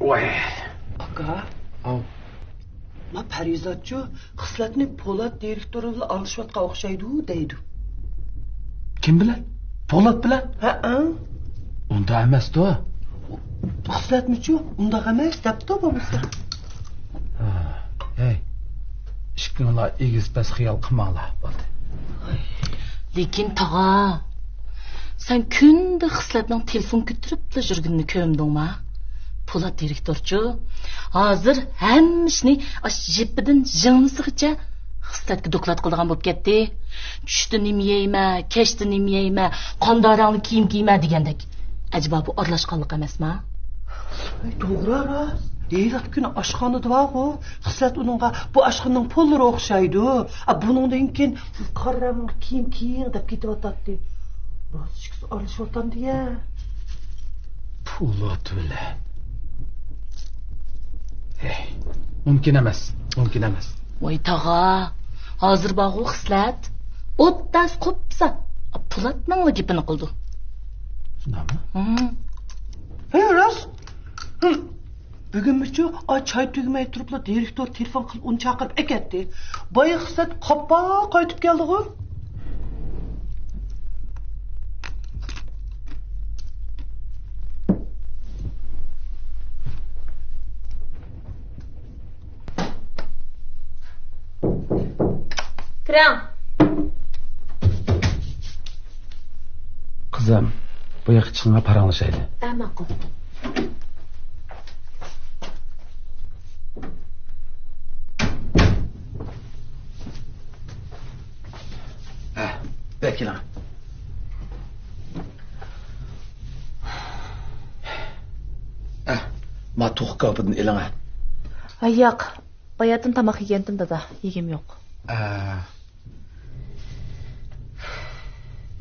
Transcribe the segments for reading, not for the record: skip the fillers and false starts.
voy aka ma parizodchi xislatni Po'lat direktori bilan alishayotgan o'xshaydi deydi. kim bilan? Po'lat bilan? Ha unda emas-da. xislatmichu unda emas debdi bo'lmasa. Hey, ishqinglar egizpas xiyol qilmanglar bo'ldi. Lekin tag'a, sen kunda xislatning telefon ko'tarib yurganini ko'mdingmi? Po'lat direktorchi hozir hammishni jipidan jinglisigacha xislatga doklad qiladigan bo'lib ketdi. Tushda nima yeyma, kechda nima yeyma, qanday rangli kiyim kiyma degandek. Acaba bu aralashganlik emasmi? To'g'ri rost. Deylat kuni oshxonada bor-ku, xislat uningga bu oshxonaning pollari o'xshaydi. Buningdan keyin qora kiyim kiying deb ketyapti. Rost olishyapti-ya. Po'lat bilan. Hey, mumkin emas. Voy tag'a, hozir bog'u xislat o'tdas qopsa, Po'latning gapini qildi. Shundami? Hey rost. Bugunmichu choy tugmay turibla direktor telefon qilib uni chaqirib ketdi. Boya xislat qoppa qaytib keldi-ku. Kiram. Qizim, bu yoqchiga paranglashaydi. Ma'qul. Bekilan. Ma to'xkabını eline. Ay yo'q, bayatın tamaq yegandim dada, yegim yo'q.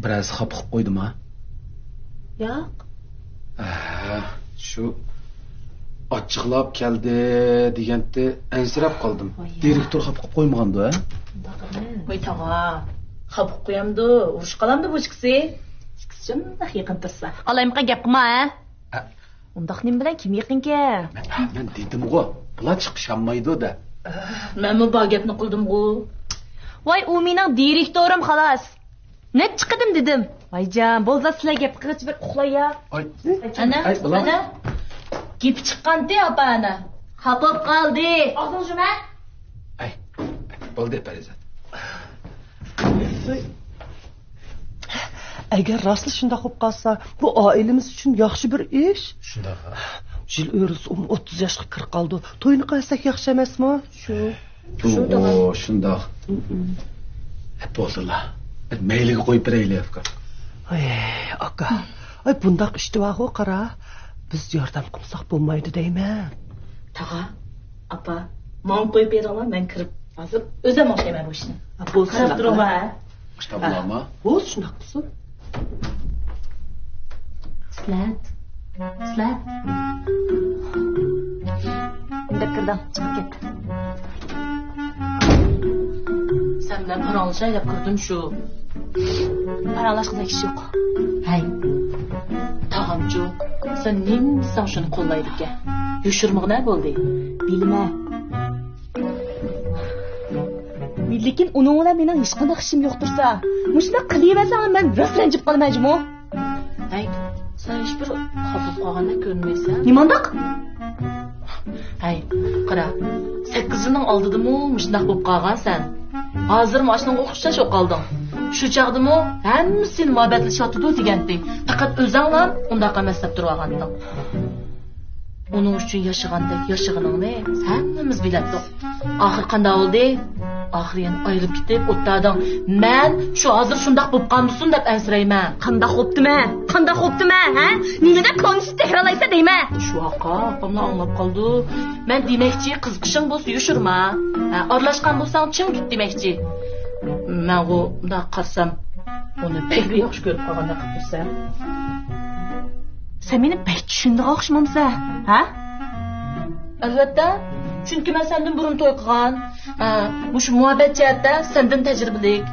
Biraz xap qilib qo'ydimmi? Yo'q. Shu ochiqlab keldi deganda ansirab qoldim. Direktor xap qilib qo'ymaganda, ha? Voy tag'a, xap qo'yamdi, urush qalamdi bu chiqsi. Chiqsin yaqin tursa. Alayimqa gap qilma, ha? Undaq nim bilan kim yaqinga? Men dedim-ku, bular chiqishamaydi da. Men bu gapni qildim-ku. Voy, u mening direktorim xolos. Net chiqdim dedim. Voyjon, bo'lsa sizlar gap qilib bir uxlaya. Ana. Gap chiqqandi opa ana. Xapob qoldi. Og'zing juma. Ay, bo'ldi Parizat. Agar rostli shunda bo'lib qolsa, bu oilamiz uchun yaxshi bir ish. Shunda. Yil o'ris 30 yoshga kirib qoldi. To'yni qilsak yaxshi emasmi? Shunda. Bo'ldilar. Mayliga qo'yib beraylik afkor. Ay, aka. Ay, bundaq ishtivoqo qara. Biz yordam qilsak bo'lmaydi deyman. Tag'a, opa, men qo'yib beraman, men kirib hozir o'zim o'xshayman bu ishni. Qarab turma. Ishtabulama. Bo'l, shunaq qilsin. Slat. Unda kirdim, chiqib ketdi. Sen bilan paranlashay deb kirdim shu. Paralashqizak ish yo'q. Hay. Tag'amchu, sen nimsan shuni qo'llaydiga? Yoshirmoqna bo'ldi. Bilma. Lekin uning bilan mening hech qanday ishim yo'q tursa, mushuna qilaversam men rostlanjib qolmayman-ku. Hay, sen hech bir xafa qolganda ko'rmaysan. Nimandoq? Hay, qara. 8-ning oldidimi mushunaq bo'lib qolgansan. Hozir mashinaga o'xshash qolding. Shu chaqdimi hammasini muhabbatlashayotdi deganding. Faqat o'zinglar undaq emas deb turganding. Uning uchun yashag'aningni hammamiz bilatdik. Oxir qanday bo'ldi? Oxir yana ayrilib ketib o'tding. Men shu hozir shundaq bo'lib qolmsin deb ansirayman. Qanday xo'pdimi, ha? Nimada konist tehralaysa deyma. Shu haqa, opamlar anglab qoldi. Men demakchi, qiziqishing bo'lsa yushirma. Aralashgan bo'lsang chin tut demakchi. Men bu undaq qarsam, uni pek yaxshi ko'rib qolganda qilib tursa. Sen meni pek tushundiq o'xshamamsa, ha? Albatta, chunki men sendan burun to'y qilgan. Shu muhabbat jihatda sendan tajribalik.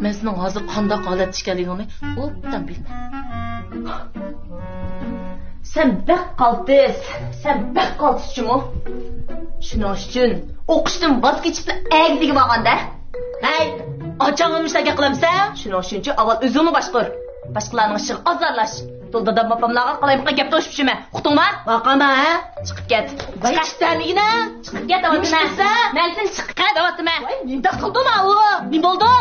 Men sening hozir qanday holatda ekanligingni obdan bilmayman. Sen bak qaltis. Sen bak qaltisçimi? Shuning uchun o'qishdan voz kechib agdiga borganda. Hey, ochangimishlarga qilamsan? Shuning uchun avval o'zingni boshqur. Boshqalarning ishiga azarlash. To'ldada mapamlarga qalayimqa gap to'shibshimi? Uqdingmi? Vaqama, ha? Chiqib ket. Chiqishdanligini? Chiqib ket avvaldan. Men sen chiqib ket avvaldan. Nima qilding u? Nima bo'ldi?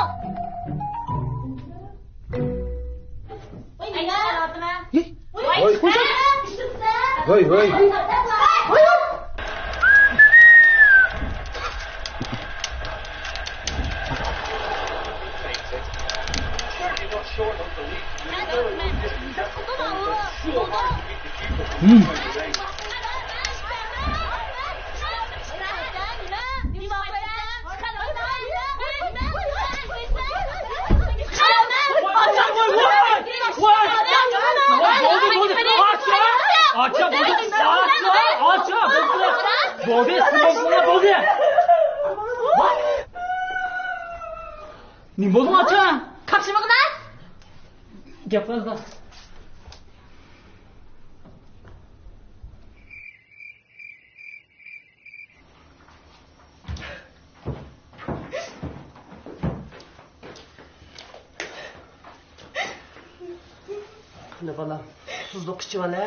Ayna, avvaldan. Voy. Nima bo'ldi, acha? Qapshimig'ida? Gaplarda. Ne balam, tuzluq ichib ala.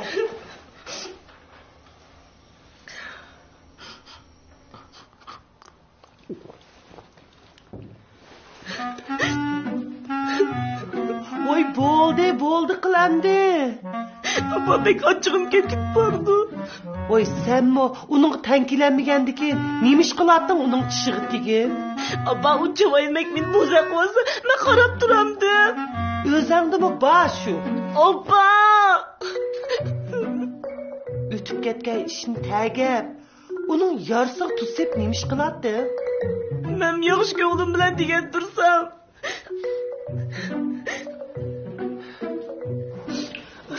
Voy bo'ldi qilamdi. Babek ochig'im ketib bordi. Voy senmi uning tankilanmagandiki, nima ish qilatding uning tishig'i tegib? Abba uchimaymak men bo'zaq bo'lsa, men qarab turamdim. O'zingdimi shu? Abba! O'tib ketgan ishni tagib, uning yarsiq tutsib nima ish qilatdi? Men yaxshi ko'nglim bilan degan tursam.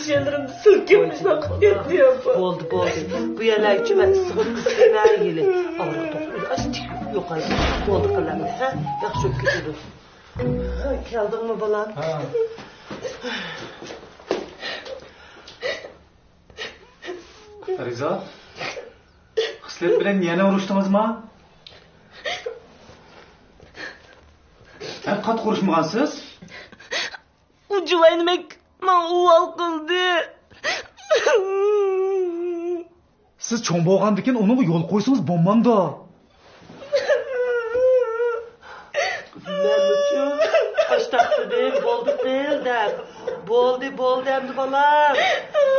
Şeylerimde sırkımızla kıyafet. Oldu. Bu yerler için ben sıkıntı istemeye gelin. Ağırlık topluyor. Açtık. Yok hayır. Oldu kılamı. Yakşı gidiyordu. Geldin mi balam? Riza? Xislet bilen yana urushdingiz mi? Qat qurishmagansiz? Ucuvaynimek man uval qildi. Siz cho'ng bo'lgandikin uni yo'l qo'ysangiz bo'lmanda. Men uchun qashtaqdim, bo'ldi qil deb. Bo'ldi endi balam.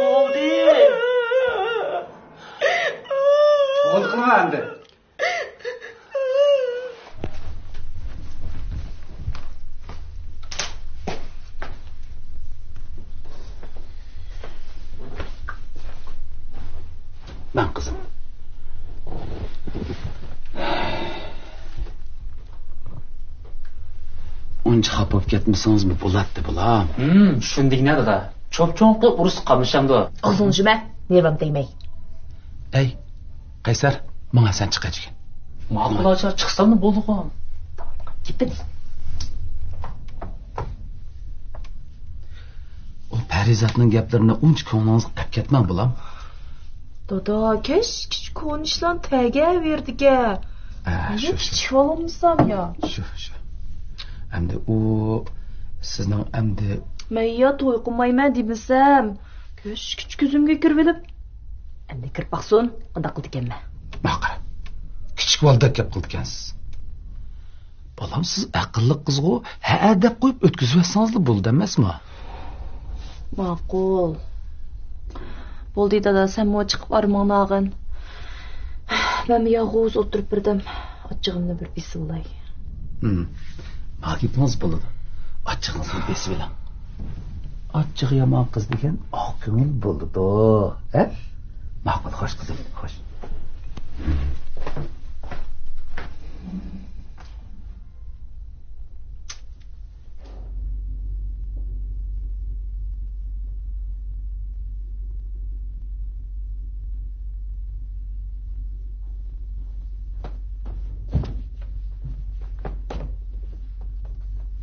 Bo'ldi. Oldu qilma endi. Ben kızım. Onca kapıp ketmişsiniz mi bulattı bulam? Shundik narida. Cho'p-cho'ng qilib urus qilmishamdi. O'zingizmi? Nervam tegmay. Ey, Qaysar, bana sen çıkacaksın. Ma'qul acha chiqsammi bo'ldi-ku. Gittin. O Parizatning gaplarini uncha ko'nglingiz qilib ketmang bulam. Dada, kesh ko'nishlan taga verdiga. Shu. Chivolamsam ya. Shu. Endi o sizning endi Men yot uyqumayman demisam, kesh ko'zimga kirib olib. Endi kirib baqsin, unda qildi ekanman. Baqara. Kichik valdak gap qilgansiz. Balam siz aqlli qizg'u, ha deb qo'yib o'tkazib bo'ldi emasmi? Ma'qul. Bo'ldi dada, sen mo chiqib armonag'in. Men yog'oz o'tirib birdim. Ochig'imni bir bismillah. Ma'qulmas bo'ladi. Ochig'ingizni bismillah. Ochiq yomon qiz degan oq ko'ngil bo'ldi-da. Ha? Ma'qul, xo'sh qizim, xo'sh.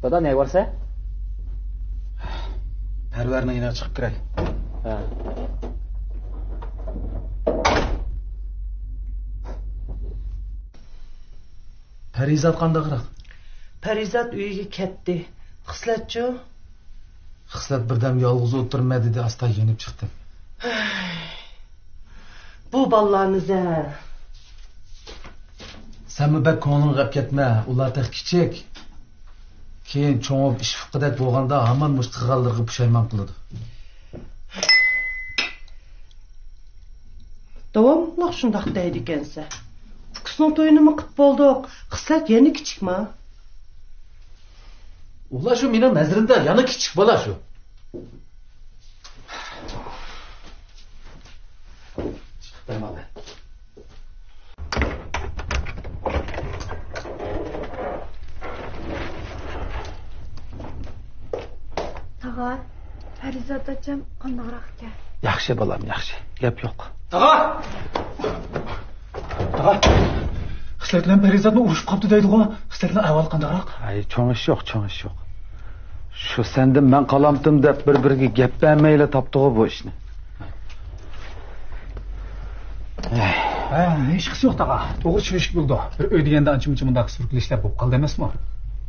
Dada ne varsa? Parvarni yana chiqib kiray. Ha. Parizat qandaqroq? Parizat uyiga ketdi. Xislatchi? Xislat birdam yolg'iz o'tirma dedi, asta yenib chiqdim. Bu ballarni Senmi bak ko'ngling g'ab ketma, ular taq kichik. Keyin cho'ngib ish fiqidek bo'lganda hamon mush qilganlarga pushaymon qiladi. Davomli shundoq deydi ekansa. Fukusning to'yini qilib bo'ldik. Xislat yana kichikmi? Ular shu mening nazarimda yana kichik bola shu. Chiqmayman. Tag'a, Farizat acham qandaqroq ekan? Yaxshi bolam, yaxshi. Gap yo'q. Tag'a! Xislat bilan Parizatni urushib qopti deydi-ku. Xislat bilan avval qandaqroq? Ay, cho'ng ish yo'q. Shu sendan men qalamdim deb bir-biriga gap bermayla topdi-ku bu ishni. Hech qisi yo'q tag'a. To'g'ri tushunishib bo'ldi. Bir uy deganda ancha-muncha bundaq surkilishlar bo'lib qoldi emasmi?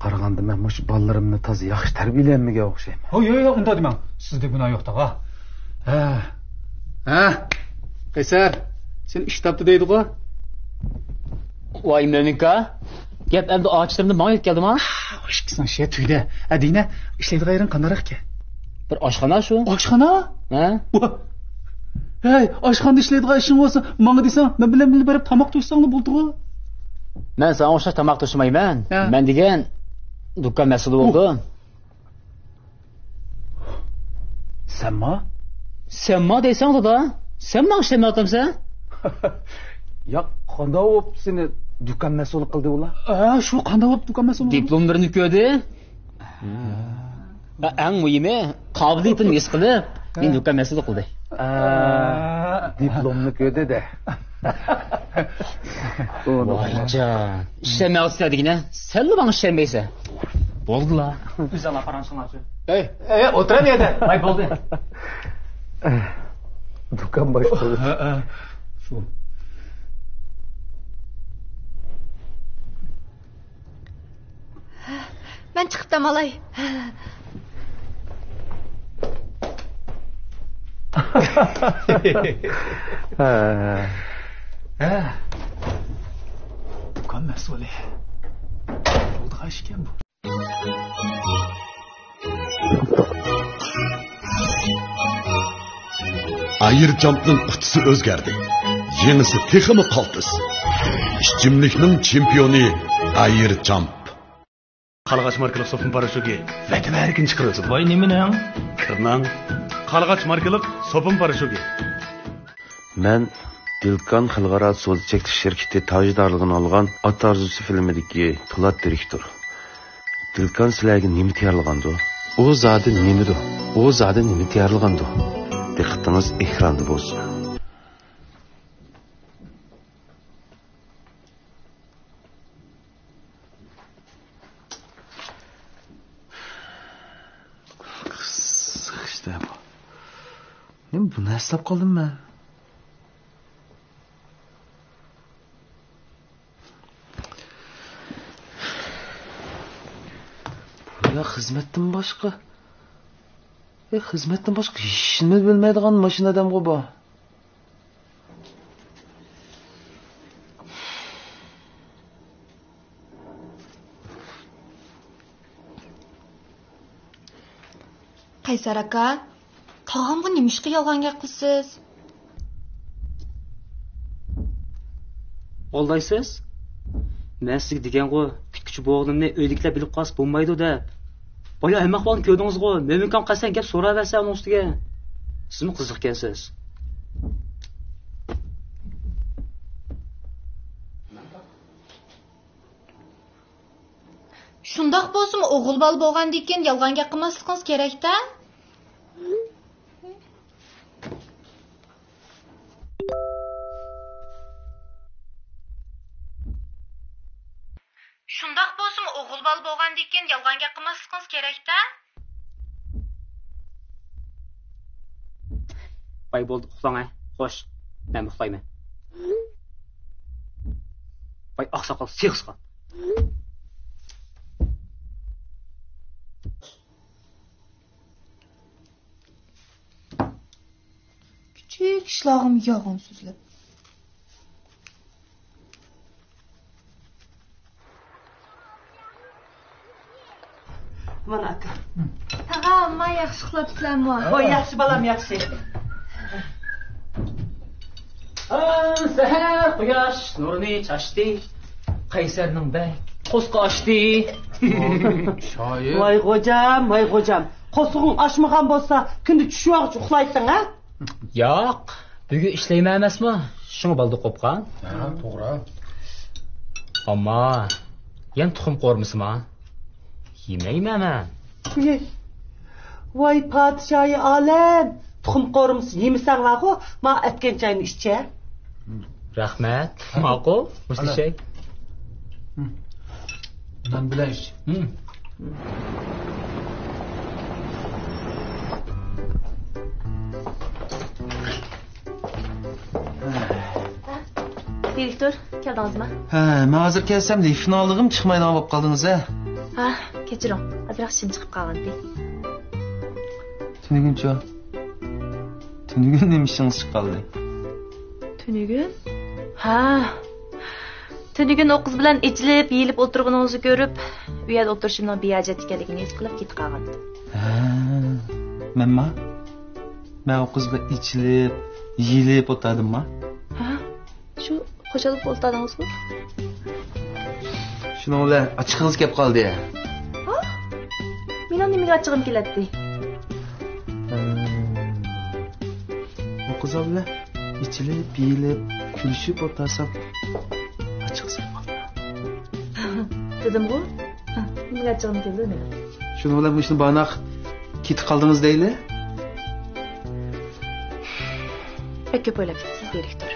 Qaraganda men mush bolalarimni toza yaxshi tarbiyalanmagan o'xshayman. Yo'q, unda demang. Sizda gunoh yo'q tag'a. Qaysar, sen ish topdi deydi-ku. Voy Mo'minka, gap endi ochtirimni menga yetib keldimi? Ishqisang shay tuyda. Adina ishlaydigan qandaroq ekan? Bir oshxona shu. Oshxona? Ha? Hey, oshxonada ishlaydigan ishing bo'lsa, menga desang, men bilan berib tomoq to'ysang bo'ldi-ku. Men sen o'sha tomoq to'shmayman. Men degan dukkan mas'uli bo'ldim. Senma deysang-da, sen menga ishlaymayapsan? Ya qanday bo'lib seni dukkan mas'ul qildi ular? Shu qanday bo'lib dukkan mas'ul bo'ldi? Diplomlarini ko'rdi. Eng muhimi, qobiliyatini his qilib, men dukkan mas'ul qildi. Diplomni ko'rdi-da. Voyjon, ishlaymayotganligini senlar menga ishlaymaysan. Bo'ldilar. O'zinglar qaransinglarchi. Hey, o'tiring yerda. Voy bo'ldi. Dukkan boshqardi. Shu. Men chiqibdim olay. Dukkan mas'uli. Bo'ldi ekan bu. Ayrjumpning qutisi o'zgardi. Yenisi texmi qaltis. Ishchimlikning chempioni Ayrjump. Qalğaç markalı sopun paraşütü vətən erkin çıxırıcı. Vay neminən? Kırnan. Qalğaç markalı sopun paraşütü. Mən Dilkan Xalqara So'z chekish şirketi tajdorligini olgan Ot Arzusi filmidagi Po'lat direktor. Dilkan sizlarga nima tayyorlagandi? U zodi nimidir? U zodi nima tayyorlagandi? Diqqatingiz ekranda bo'lsin. İşte bu. Men buni eslab qoldim men. Ya xizmatdan boshqa. Xizmatdan boshqa ishni bilmaydigan mashinadam bu. Qaysar aka, tog'amga nima ishga yolg'on gap qilsiz? Oldaysiz? Men sizga degan-ku, kutkuchi bo'g'limni uydagilar bilib qolsa bo'lmaydi deb. Boya almaqlarni ko'rdingiz-ku, Mo'minkan qasam gap so'raversa uning ustiga. Sizmi qiziqkansiz? Shundoq bo'lsa-mu, o'g'il bola bo'lgandan keyin yolg'on gap qilmasligingiz kerak-da. Shundoq bo'lsa-mu, o'g'il bola bo'lgandan keyin yolg'on gap qilmasligingiz kerak-da. Voy bo'ldi, uxlang. Xo'sh, men uxlayman. Voy oqsoqol, siqsqon. Küçük işlağım yağın süzülüp. Mana aka. Tamam, ma yaxshi qilibsizlarmi? Voy, yaxshi balam, yaxshi. Seher quyosh nurini chashdi. Qaysarning bek qo'sqa ochdi. Shoir. Voy xo'jam. Qo'sug'ing ochmagan bo'lsa, kunda tushib uxlaysan, ha? Yo'q, bugun ishlayman emasmi? Shunga bo'ldi qo'pqan. Ha, to'g'ri. Ammo, yan tuxum qo'rmisimi? Yemayman men. Voy podshoyi olam. Tuxum qo'rmisi yemisanlar-ku, men aytgan chayni ichcha. Rahmat. Ma'qul. Mushtishay. Men bilan ish. Direktor, keldingizmi? Ha, men hozir kelsam, finallig'im chiqmaydigan bo'lib qoldingiz-a? Ha, kechiring. Azroq ishim chiqib qolgandi. Tunuguncha. Tunugun nima ishingiz chiqib qoldi? Tunugun? Ha. Tunugun o'qiz bilan ichilib, yeyilib o'tirganingizni ko'rib, u yerda o'tirishimning bejat ekanligini his qilib ketib qolgan. Ha. Men o'qiz bilan ichilib, yeyilib o'tardimmi? Ha? Shu qo'shilib o'tirdingizmi? Shuni bilan achchig'ingiz kelib qoldi. Ha? Meni nimaga achchig'im keladi? O'qiz bilan ichilib, yeyilib, kulishib o'tarsam achchig'im qoldi. Dedim-ku? Nimaga achchig'im keldi meni? Shuni bilan ishni banoq ketib qoldingiz deyli? Pek ko'p o'ylab ketdingiz, direktor.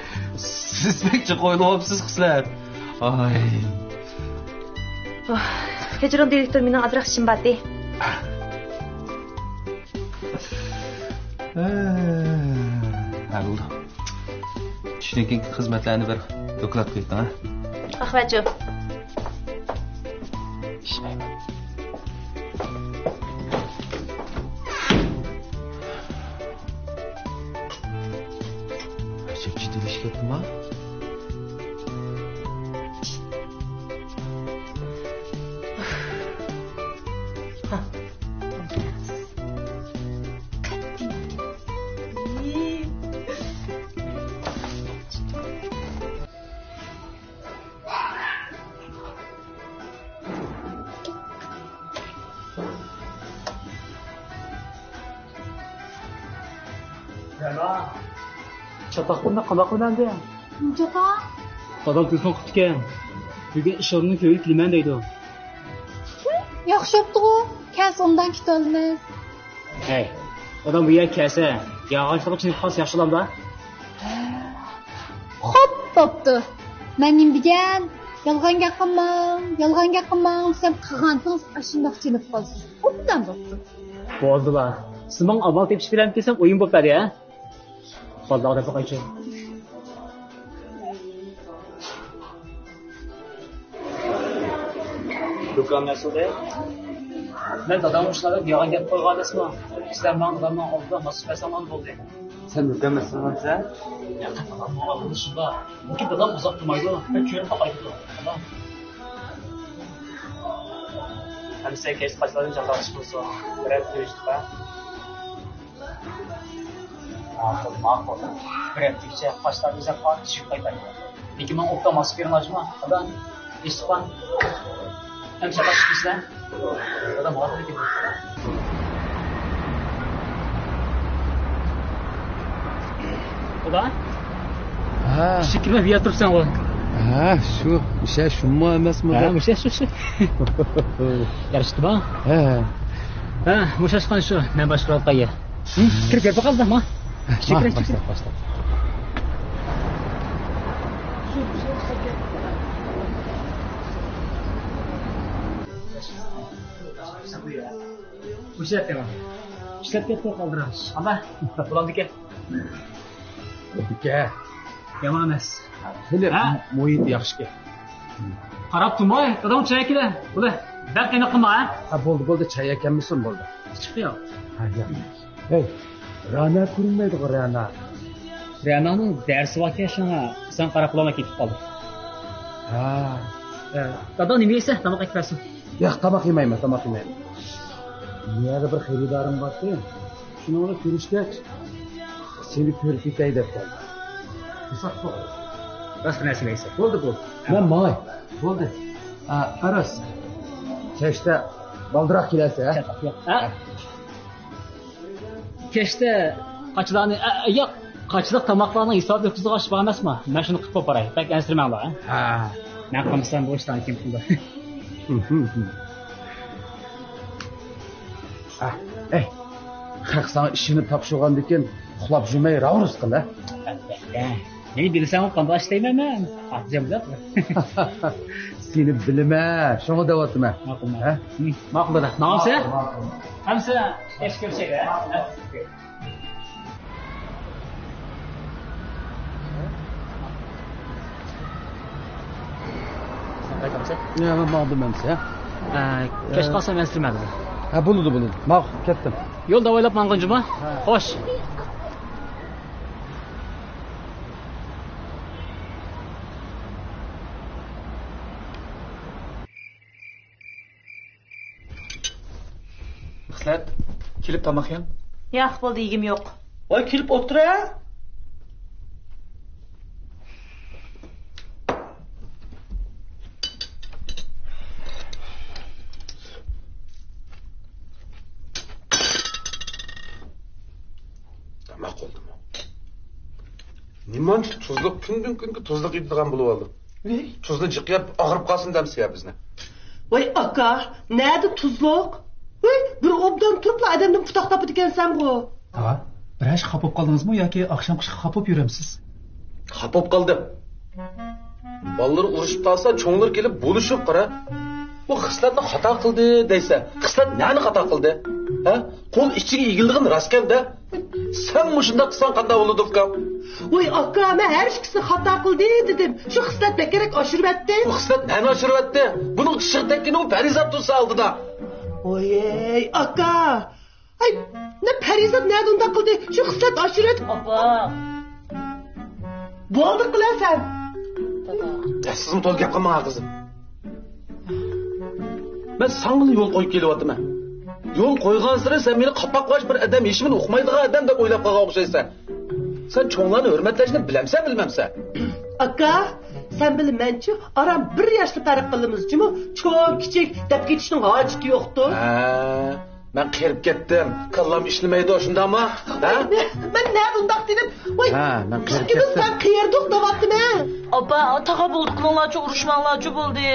Siz bekchi qo'yilibsiz qizlar. Ay. Kechiring, direktor, meni azroq ishim bor. Ha, bo'ldi. Shundan keyin xizmatlarni bir doklad qo'ydim, ha. Qahvachi. Ishlayman. Jiddiy ish ketdimi? Çataklarına kabak ödendi. Çatak? Adam telefon kutken. Bugün iş orunu köyü kilmen deydi o. Yaxshi yaptı-ku. Kes ondan kitolmaz. Hey, adam bu yer kelse. Yağaçlık için pas yaşlılam da. Hop, boptu. Menim bigen, yalgan gaqamang, sen qığantınız aşındaq jenip qalsın. Obdan boptu. Bozdular. Sımang amal tepsi filan kesem oyun boplar ya. Vallahi da bakayım. Dükkan mesulü. Ben dadam uçlarda yağan gap koygan esma. Sizler bana adamdan oldu, nasıl fesaman oldu. Sen dükkan mesulü sen? Ya dadam oğlanın dışında. Bugün dadam uzak durmaydı. Ben körüm bakaydı. Tamam. Hem sen kes kaçların candan çıkmışsa. Biraz görüştük ha. Mahvoldum. Ürettikçe başlarımıza falan düşüp kaybaydı. Peki ben oktaması bir acıma. Adam İspan hem çabaş bizden. Adam mahvoldu gibi. Ulan? Ha. Şükürme bir yatırıp sen o. Ha, şu mu emasmi? Ha, şu. Yarıştı mı? Ha. Ha, muşaşkan şu. Ben başka alıp kayı. Kırıp bakalım da mı? Başla. Bu şey yapayım. İşlet yapıp kaldırırız. Ama bulan dike. Dike. Yaman emas. Hele muhit yaxshi. qarab turmay, dadam choy ekile. Bo'la, bak qani qilma, ha? Ha, bo'ldi, choy ekanmisan bo'ldi. Chiqyo. Ha, yo'q. Hey, Rana ko'rinmaydi, Rana. Rananing darsi vaqtida sen qarab qolma ketib qoldi. Ha. Dadam nima yesa, tomoq ekib bersin. Yo'q, tomoq yemayman. Niyada bir xaridorim bor-ku. Shuni olib ko'rishgach, seni ko'rib ketay deb qoldim. Qiziq bo'ldi. Boshqa narsa yesa. Bo'ldi. Men moy. Bo'ldi. Faraz. Kechda baldiroq kelasiz, ha? Kechda qochlarni, yo'q, qochliq tomoqlarning hisobini o'tkazib olish bor emasmi? Men shuni qilib qo'y boray. Bak ansirmanglar, ha? Men qilsam bu ishdan kim qildi? Ey, xalq sana ishini topshirgandan keyin uxlab yurmay ravus qil, ha? Neni bilsam qanday ishlayman men? Xotirjamda. Seni bilma, shuni deyapman. Ha? Ma'qul bo'ldi. Nomsa? Hamsa, ish ko'rsak, ha? Ya, men bo'ldim-sa. Kech qolsam ansirmadi. Ha, bo'ldi. Ma'q, ketdim. Yo'lda o'ylab mang'unjuma. Xo'sh. Xizmat, kelib tomoq yem. Yo'q, bo'ldi, yegim yo'q. Voy, kelib o'tir-a. Nimancha tuzliq kundan kunga tuzliq yeydigan bo'lib oldi. Tuzli jiqyap og'rib qolsin demsiz bizni. Voy aka, nada tuzliq? Voy, bir obdan turibla odamdan putoq topib ekansan bu. Ha, biraj xafa bo'lib qoldingizmi yoki oqshomqi xafa bo'lib yuramsiz? Xafa bo'lib qoldim. Bolalar urushib qolsa, cho'nglar kelib bo'lishib qara. Bu xislatni xato qildi deysa, xislat nani xato qildi? Ha? Qo'l ichiga egildigan raskanda. Sen mushunda qilsan qanday bo'ladi ukam? Voy aka, men har ikkisini xato qildi dedim. Shu xislat bekerek oshiribdi. Bu xislat nani oshiribdi? Buning shiqdakini u Parizat tursa oldida. Voy aka. Ay, ne Parizat nada unda qildi? Shu xislat oshirib. Opa. Bo'ldi qilasan. Sizim to'l gap qilma qizim. Ben sana yo'l qo'yib kelyapman. Yo'l qo'ygan sira sen meni qapaqlash bir odam eshimini o'qimaydigan odam deb o'ylab qolgan o'xshaysan. Sen cho'nglarni hurmatlashni bilamsan, bilmamsan? Aka, sen bilmanchi, aram 1 yoshli farq qilamiz-chi? Cho'ng kichik deb ketishning hojati yo'qdir. Ben qirib ketdim. Kallam ishlamaydi shundami? Ha? Men nima undaq dedim? Voy. Ben qirib ketdim. Sen qiyirdiq deyaptimi? Opa, ataga bo'ldi, qilinglarchi, urushmanglarchi bo'ldi.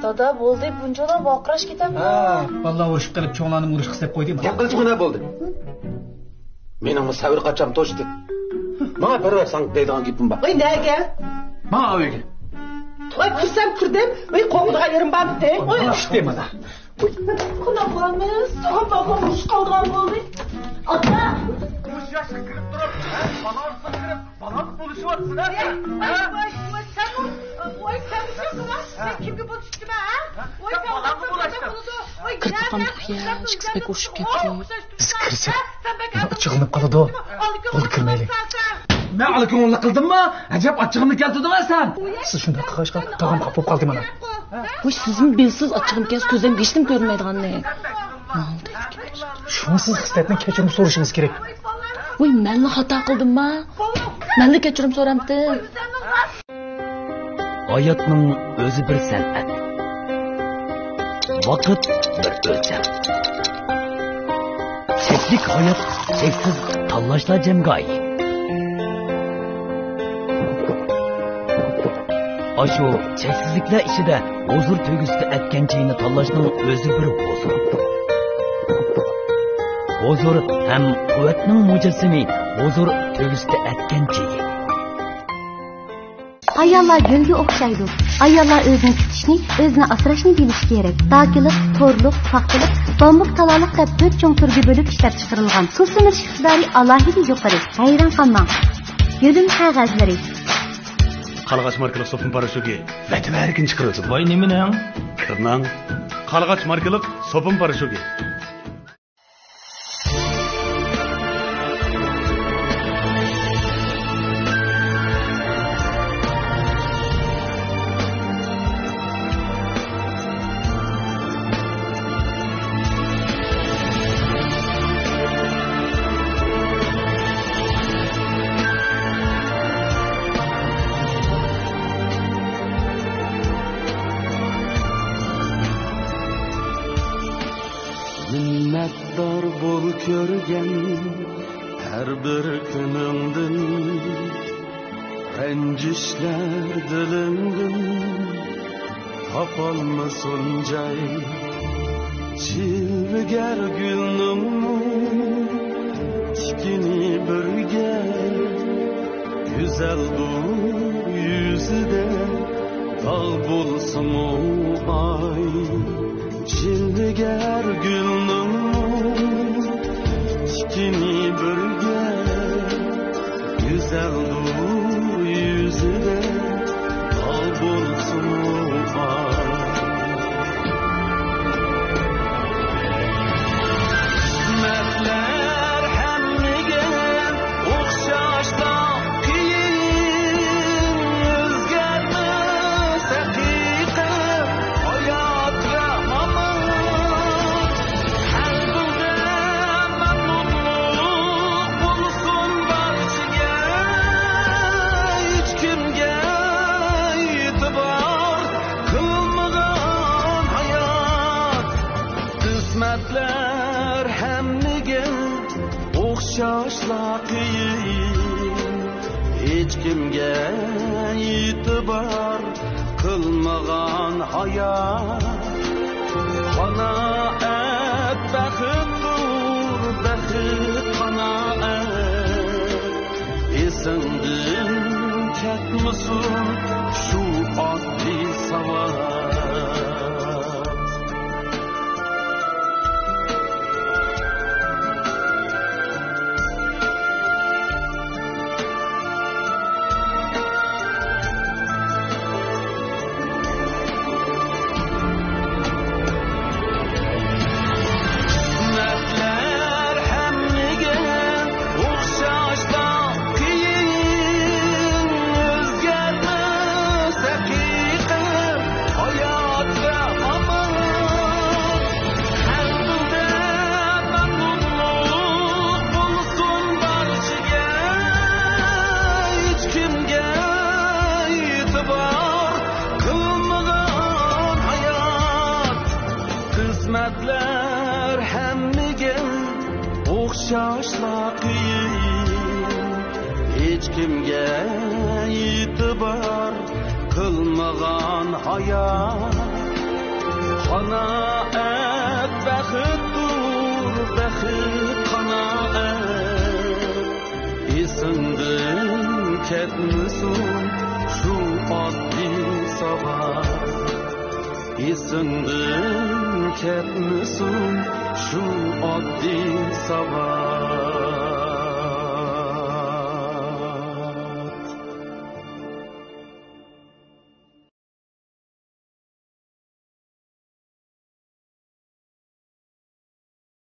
Dada bo'ldi, bunchalar vaqirash ketami? Vallahi urushib qilib cho'nglarni urish qilib qo'ydingmi? Gap qilchigina bo'ldi. Mening sabr qacham to'shdi. Mana biror sang deydigan gapim bor. Voy, nega? Mana uyga. Voy, kirdim. Voy, qo'ng'idigan yerim bordi. Voy, ishde mana. Qulog'imiz, so'g'ib urush qolgan bo'ldi. Ota, urush yoshga kirib turib, balonsiz kirib, balon bo'lishyapsiz, Voy, sen sen kimga bo'lishibdimi, ha? Voy, qirqan tuya, chiqsbek urushib ketdi. Biz kirsak, ochig'inib qoladi. Bo'ldi, kirmaylik. Men alko'nla qildimmi? Ajab ochig'imni keltirdingmi sen? Siz shunday qilishga tog'am qopib qoldi mana. Voy, sizmi bilsiz ochig'im kelsa ko'zim hechnim ko'rmaydiganni. Shunsiz xislatni kechirim so'rashingiz kerak. Voy, menni xato qildimmi? Menni kechirim so'ramdim. Hayatning o'zi bir san'at. Vaqt bir o'lcham. Cheklik hayot cheksiz tanlashlar jamgoyi. Aşu cheksizliklar ichida huzur tuyg'usida atganchini tanlashning o'zi bir huzur. Huzur ham quvvatning mujassimi, huzur tuyg'usida atganchi. Ayollar gülge o'xshaydi. Ayollar o'zini tutishni, o'zini asrashni bilishi kerak. Dakilik, to'rliq, paxtalik, bambuk talaliq deb 4 cho'ng turga bo'lib ishlab chiqarilgan. Susimirish iqtidori alohida yuqori. Hayron qolmang. Gülüm qog'ozlari. Qalğaç markalı sopun paraşuki vətib erkin çıxırdı. Vay nemin? Tırnan Qalğaç markalı sopun paraşuki. Minnetdar bol körgen her bir günündün Rencişler dilindin Tapalmasın cay Çilviger gülnüm Tikini bürge Güzel dur yüzüde Dağ bulsun o ay Çilviger gülnüm Tikini bürge Güzel dur yüzüde Dağ bulsun o ay Kısmetler hemmigen Okşaşta kiyin Özgermez hakikat Hayat rahmamız Kalbimde memnunluk bulsun barşıge Hiç kimge itibar kılmadan hayat Kısmetler hemmigen Okşaşla kiyin Hiç kimge itibar kılmagan hayat Kanaat baxittur baxit kanaat Esindin ketmisin şu oddiy savat Kısmetler hemmigen okşaşta kiyin Özgermez hakikat hayat rahmamız Kalbimde memnunluk bulsun barşıge Hiç kimge itibar kılmagan hayat Kısmetler hemmigen okşaşla kiyin Hiç kimge itibar kılmagan hayat Kanaat baxittur baxit kanaat Esindin ketmisin şu oddiy sabah Esindin ketmisin şu oddiy sabah